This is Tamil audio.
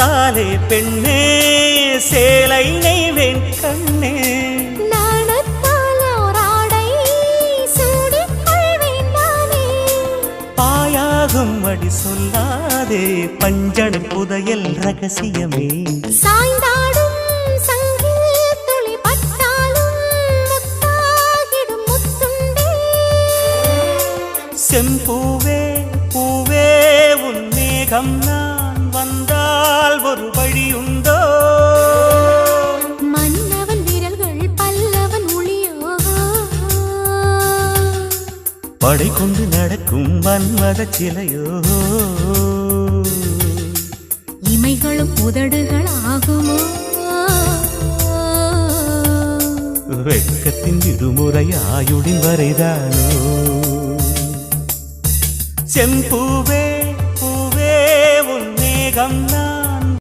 நாணத்தாலே பெண்ணே சேலை நெய்வேன் கண்ணே பாயாகும் அடி சொல்லாதே பஞ்சணம் புதையல் ரகசியமே சாய்ந்தாடும் சங்கில் துளி பட்டாலும் முத்தாகிடும் முத்துண்டே செம்பூவே பூவே உன் மேகம் நான் வந்தால் ஒரு வழியுண்டோ மன்னவன் விரல்கள் பல்லவன் ஒளியோ படை கொண்டு நடக்கும் மன்மத சிலையோ இமைகளும் உதடுகள் ஆகுமோ வெட்கத்தின் விடுமுறை ஆயுடின் வரைதானோ செம்பூவே பூவே உன் மேகம் நான்